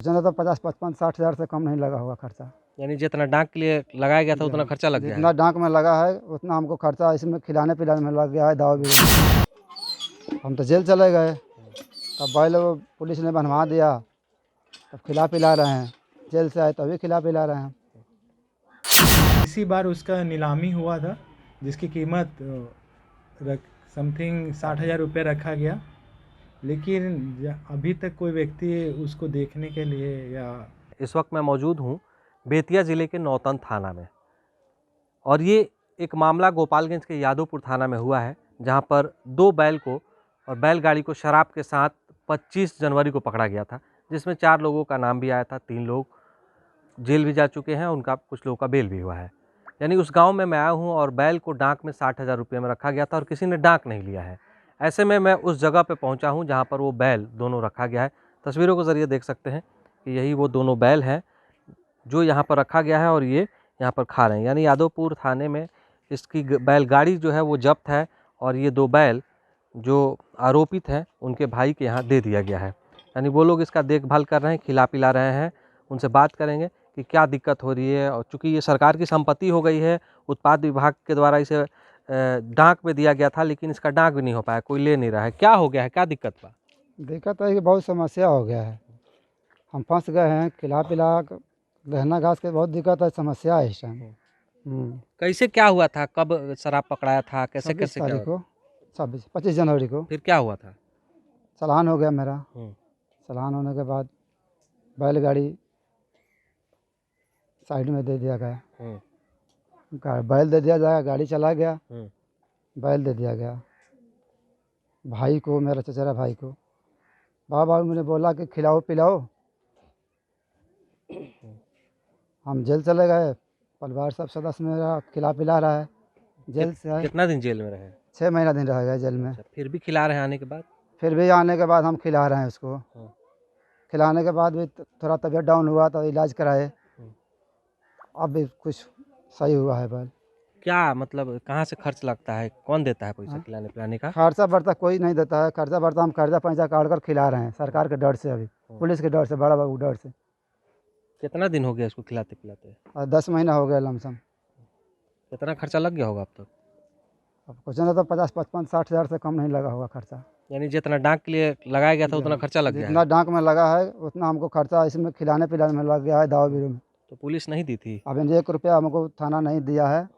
जना तो 50-55-60 हज़ार से कम नहीं लगा होगा खर्चा। यानी जितना डाक के लिए लगाया गया था उतना खर्चा लग गया जितना है। डाक में लगा है उतना हमको खर्चा इसमें खिलाने पिलाने में लग गया है, दवा भी। हम तो जेल चले गए, तब बैल वो पुलिस ने बनवा दिया, तब खिला पिला रहे हैं। जेल से आए तभी खिला पिला रहे हैं। इसी बार उसका नीलामी हुआ था जिसकी कीमत समथिंग 60,000 रुपये रखा गया, लेकिन अभी तक कोई व्यक्ति उसको देखने के लिए या इस वक्त मैं मौजूद हूँ बेतिया ज़िले के नौतन थाना में, और ये एक मामला गोपालगंज के यादवपुर थाना में हुआ है, जहाँ पर 2 बैल को और बैलगाड़ी को शराब के साथ 25 जनवरी को पकड़ा गया था, जिसमें 4 लोगों का नाम भी आया था। 3 लोग जेल भी जा चुके हैं, उनका कुछ लोगों का बेल भी हुआ है। यानी उस गांव में मैं आया हूं और बैल को डाक में 60,000 रुपये में रखा गया था और किसी ने डाक नहीं लिया है। ऐसे में मैं उस जगह पे पहुंचा हूं जहां पर वो बैल दोनों रखा गया है। तस्वीरों के ज़रिए देख सकते हैं कि यही वो दोनों बैल हैं जो यहाँ पर रखा गया है और ये यहाँ पर खा रहे हैं। यानी यादवपुर थाने में इसकी बैलगाड़ी जो है वो जब्त है और ये 2 बैल जो आरोपित हैं उनके भाई के यहाँ दे दिया गया है। यानी वो लोग इसका देखभाल कर रहे हैं, खिला पिला रहे हैं। उनसे बात करेंगे कि क्या दिक्कत हो रही है, और चूँकि ये सरकार की संपत्ति हो गई है, उत्पाद विभाग के द्वारा इसे डाक में दिया गया था, लेकिन इसका डाक भी नहीं हो पाया, कोई ले नहीं रहा है। क्या हो गया है, क्या दिक्कत बा? दिक्कत है कि बहुत समस्या हो गया है, हम फंस गए हैं। खिला पिला रहना घास के बहुत दिक्कत है, समस्या है इस टाइम। कैसे क्या हुआ था, कब शराब पकड़ाया था, कैसे 26 कैसे क्या तारीख हुआ? को 25 जनवरी को फिर क्या हुआ था? चालान हो गया मेरा। हम्म, चालान होने के बाद बैलगाड़ी साइड में दे दिया गया। बैल दे दिया जाएगा, गाड़ी चला गया, बैल दे दिया गया। भाई को, मेरा चचेरा भाई को, बाबा मैंने बोला कि खिलाओ पिलाओ। हम जेल चले गए, परिवार सब सदस्य मेरा खिला पिला रहा है। जेल से आए, कितना दिन जेल में रहे? 6 महीना दिन रह गए जेल में। अच्छा, फिर भी खिला रहे हैं आने के बाद? फिर भी आने के बाद हम खिला रहे हैं उसको। खिलाने के बाद भी थोड़ा तबीयत डाउन हुआ तो इलाज कराए, अब भी कुछ सही हुआ है। बैल क्या मतलब कहाँ से खर्च लगता है, कौन देता है पैसा खिलाने पिलाने का? खर्चा बढ़ता कोई नहीं देता है, खर्चा बढ़ता हम कर्जा पैसा काट कर खिला रहे हैं, सरकार के डर से, अभी पुलिस के डर से, बड़ा बाबू डर से। कितना दिन हो गया इसको खिलाते पिलाते? और 10 महीना हो गया लमसम। कितना खर्चा लग गया होगा अब तक? अब कुछ ना तो 50-55-60 हज़ार से कम नहीं लगा होगा खर्चा। यानी जितना डाक के लिए लगाया गया था उतना खर्चा लग गया जितना है? डाक में लगा है उतना हमको खर्चा इसमें खिलाने पिलाने में लग गया है, दवा बीरो में। तो पुलिस नहीं दी थी? अभी 1 रुपया हमको थाना नहीं दिया है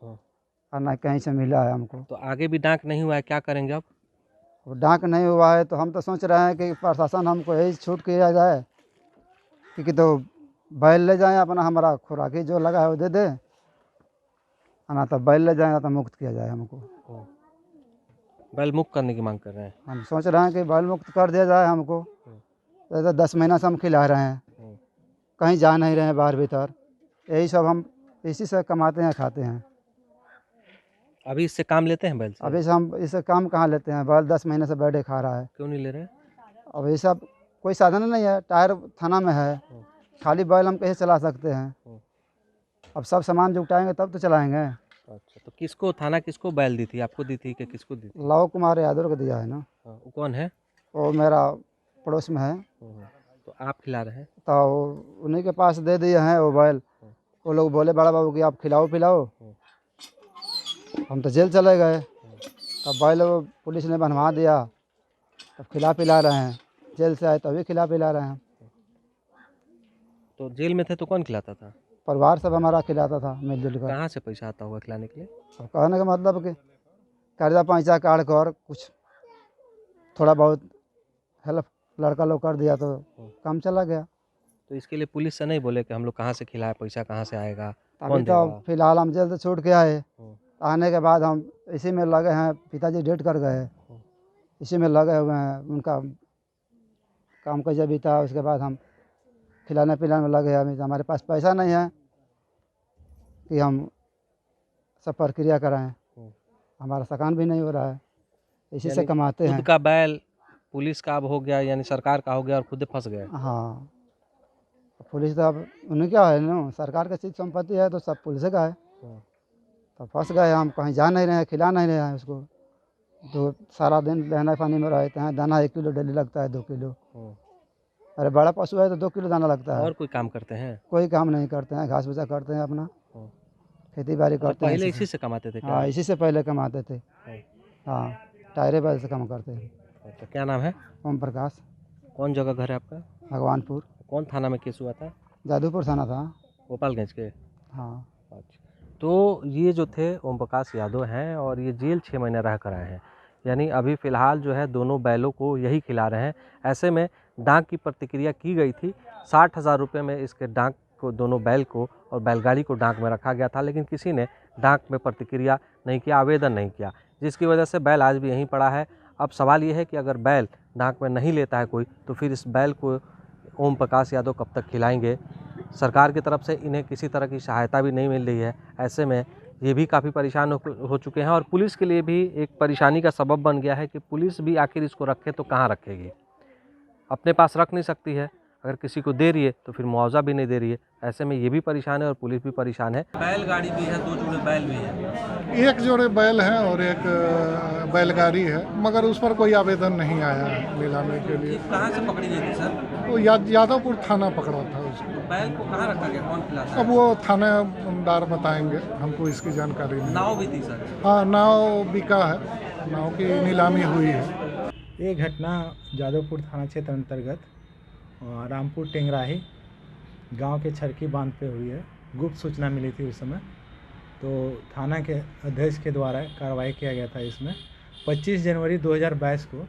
और ना कहीं से मिला है हमको। तो आगे भी डाक नहीं हुआ है, क्या करेंगे अब? अब डाक नहीं हुआ है तो हम तो सोच रहे हैं कि प्रशासन हमको यही छूट किया जाए कि तो बैल ले जाएं अपना, हमारा खुराकी जो लगा है वो दे दे, ना तो बैल ले जाए, ना तो मुक्त किया जाए हमको। बैल मुक्त करने की मांग कर रहे हैं? हम सोच रहे हैं कि बैल मुक्त कर दिया जाए हमको। जैसे 10 महीना से हम खिला रहे हैं, कहीं जा नहीं रहे हैं बाहर भीतर, यही सब हम इसी से कमाते हैं खाते हैं। अभी इससे काम लेते हैं बैल से? अभी से हम इससे काम कहाँ लेते हैं, बैल 10 महीने से बैठे खा रहा है। क्यों नहीं ले रहे? अब ये सब कोई साधन नहीं है, टायर थाना में है, खाली बैल हम कैसे चला सकते हैं। अब सब सामान जुटाएंगे तब तो चलाएंगे। अच्छा, तो किसको थाना किसको बैल दी थी, आपको दी थी कि किसको दी थी? लव कुमार यादव को दिया है ना। वो कौन है? वो मेरा पड़ोस में है, तो आप खिला रहे हैं? तो उन्हीं के पास दे दिए हैं वो बैल। वो लोग बोले बड़ा बाबू कि आप खिलाओ पिलाओ। हम तो जेल चले गए, तब बैल वो पुलिस ने बनवा दिया, तब खिला पिला रहे हैं। जेल से आए तभी खिला पिला रहे हैं। तो जेल में थे तो कौन खिलाता था? परिवार सब हमारा खिलाता था मिलजुल कर। कहाँ से पैसा आता होगा खिलाने के लिए? अब कहने का मतलब कि कर्जा पैसा काट कर कुछ थोड़ा बहुत हेल्प लड़का लोग कर दिया तो काम चला गया। तो इसके लिए पुलिस से नहीं बोले कि हम लोग कहाँ से खिलाए, पैसा कहाँ से आएगा, अभी कौन तो देगा? फिलहाल हम जेल से छूट के आए, आने के बाद हम इसी में लगे हैं। पिताजी डेट कर गए, इसी में लगे हुए हैं। उनका काम का जब भी था उसके बाद हम खिलाने पिलाने में लगे हैं। अभी हमारे पास पैसा नहीं है कि हम सब प्रक्रिया कराएं, हमारा सकान भी नहीं हो रहा है, इसी से कमाते हैं। खुद का बैल पुलिस का अब हो गया, यानी सरकार का हो गया और खुद फंस गए। हाँ, पुलिस तो अब उन्हें क्या है ना, सरकार का चीज़ संपत्ति है तो सब पुलिस का है। तो फंस गए हम, कहीं जा नहीं रहे हैं, खिला नहीं रहे हैं उसको। तो सारा दिन रहना पानी में रहते हैं, दाना 1 किलो डेली लगता है, 2 किलो। अरे बड़ा पशु है तो 2 किलो दाना लगता है। और कोई काम करते हैं? कोई काम नहीं करते हैं, घास भूसा करते हैं अपना, हाँ। खेती बाड़ी अच्छा, करते हैं पहले इसी इसी से। से कमाते थे क्या? हाँ, इसी से पहले कमाते थे। हाँ। हाँ, टायरे बैल से काम करते हैं। अच्छा, क्या नाम है? ओम प्रकाश, कौन जगह घर है आपका? भगवानपुर, कौन थाना में केस हुआ था? जादूपुर थाना था। गोपालगंज के? हाँ। अच्छा, तो ये जो थे ओम प्रकाश यादव हैं और ये जेल 6 महीने रह कर आए हैं। यानी अभी फ़िलहाल जो है दोनों बैलों को यही खिला रहे हैं। ऐसे में डाक की प्रतिक्रिया की गई थी। 60,000 रुपये में इसके डाक को, दोनों बैल को और बैलगाड़ी को डाक में रखा गया था, लेकिन किसी ने डाक में प्रतिक्रिया नहीं किया, आवेदन नहीं किया, जिसकी वजह से बैल आज भी यहीं पड़ा है। अब सवाल ये है कि अगर बैल डाक में नहीं लेता है कोई, तो फिर इस बैल को ओम प्रकाश यादव कब तक खिलाएंगे? सरकार की तरफ से इन्हें किसी तरह की सहायता भी नहीं मिल रही है। ऐसे में ये भी काफ़ी परेशान हो चुके हैं और पुलिस के लिए भी एक परेशानी का सबब बन गया है कि पुलिस भी आखिर इसको रखे तो कहाँ रखेगी? अपने पास रख नहीं सकती है, अगर किसी को दे रही है तो फिर मुआवजा भी नहीं दे रही है। ऐसे में ये भी परेशान है और पुलिस भी परेशान है। बैलगाड़ी भी है, 2 जोड़े बैल भी है। एक जोड़े बैल है और एक बैलगाड़ी है, मगर उस पर कोई आवेदन नहीं आया है नीलामी के लिए। कहाँ से पकड़ी गई थी सर? वो यादवपुर थाना पकड़ा था उसको। बैल को कहाँ रखा गया, कौन खिलाता अब वो थानेदार बताएंगे, हमको इसकी जानकारी नहीं। नाव भी थी सर? हाँ, नाव बिका है, नाव की नीलामी हुई है। ये घटना जादवपुर थाना क्षेत्र अंतर्गत रामपुर टेंगराही गांव के छरकी बांध पे हुई है। गुप्त सूचना मिली थी उस समय, तो थाना के अध्यक्ष के द्वारा कार्रवाई किया गया था। इसमें 25 जनवरी 2022 को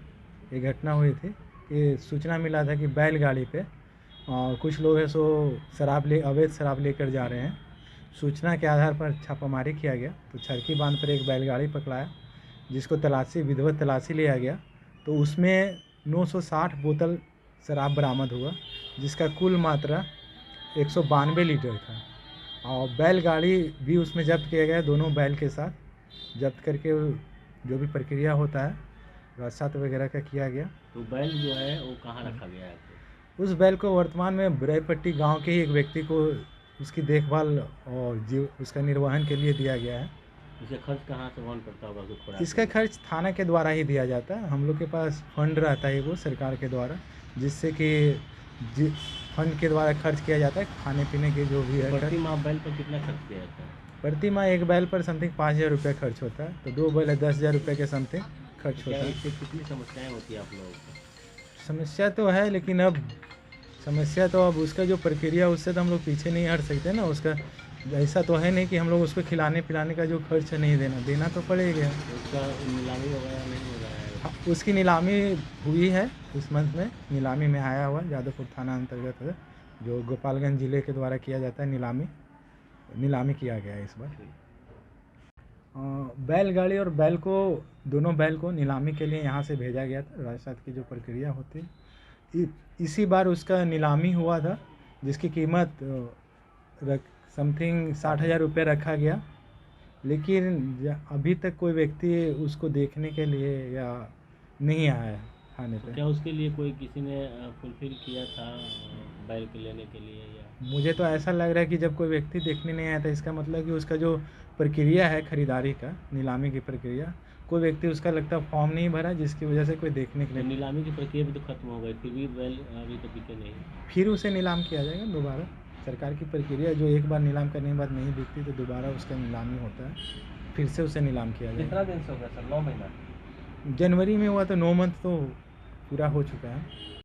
ये घटना हुई थी कि सूचना मिला था कि बैलगाड़ी पे कुछ लोग है सो अवैध शराब लेकर जा रहे हैं। सूचना के आधार पर छापामारी किया गया, तो छरकी बांध पर एक बैलगाड़ी पकड़ाया, जिसको विधिवत तलाशी लिया गया, तो उसमें 960 बोतल शराब बरामद हुआ, जिसका कुल मात्रा 192 लीटर था। और बैलगाड़ी भी उसमें जब्त किया गया, दोनों बैल के साथ जब्त करके जो भी प्रक्रिया होता है राजसात वगैरह का किया गया। तो बैल जो है वो कहाँ रखा गया है? उस बैल को वर्तमान में बरईपट्टी गांव के ही एक व्यक्ति को उसकी देखभाल और उसका निर्वहन के लिए दिया गया है। इसका खर्च कहाँ से वहन करता होगा? उसको खुराक इसका खर्च थाना के द्वारा ही दिया जाता है। हम लोग के पास फंड रहता है वो सरकार के द्वारा, जिससे कि फंड के द्वारा खर्च किया जाता है खाने पीने के जो भी है। प्रति माह बैल पर कितना खर्च किया जाता है? प्रति माह एक बैल पर समथिंग 5,000 रुपये खर्च होता है, तो 2 बैल है 10,000 रुपये के समथिंग खर्च होता है। इससे कितनी समस्याएं होती है आप लोगों को? समस्या तो है, लेकिन अब उसका जो प्रक्रिया उससे तो हम लोग पीछे नहीं हट सकते ना। उसका ऐसा तो है नहीं कि हम लोग उसको खिलाने पिलाने का जो खर्च है नहीं देना तो पड़ेगा। उसका नीलामी वगैरह नहीं हो रहा है? हाँ, उसकी नीलामी हुई है इस मंथ में, नीलामी में आया हुआ जादवपुर थाना अंतर्गत है, जो गोपालगंज जिले के द्वारा किया जाता है। नीलामी किया गया है इस बार। बैलगाड़ी और दोनों बैल को नीलामी के लिए यहाँ से भेजा गया था। राजसात की जो प्रक्रिया होती है, इसी बार उसका नीलामी हुआ था, जिसकी कीमत समथिंग 60,000 रुपये रखा गया, लेकिन अभी तक कोई व्यक्ति उसको देखने के लिए या नहीं आया है थाने पे। क्या उसके लिए कोई किसी ने फुलफिल किया था बैल को लेने के लिए? या मुझे तो ऐसा लग रहा है कि जब कोई व्यक्ति देखने नहीं आया था, इसका मतलब कि उसका जो प्रक्रिया है खरीदारी का, नीलामी की प्रक्रिया, कोई व्यक्ति उसका लगता है फॉर्म नहीं भरा, जिसकी वजह से कोई देखने के लिए। नीलामी की प्रक्रिया भी तो खत्म हो गई, फिर भी बैल अभी तो बिके नहीं। फिर उसे नीलाम किया जाएगा दोबारा। सरकार की प्रक्रिया जो एक बार नीलाम करने के बाद नहीं बिकती, तो दोबारा उसका नीलामी होता है, फिर से उसे नीलाम किया जाएगा। कितना दिन से हो गया सर? 9 महीना? जनवरी में हुआ, तो 9 मंथ तो पूरा हो चुका है।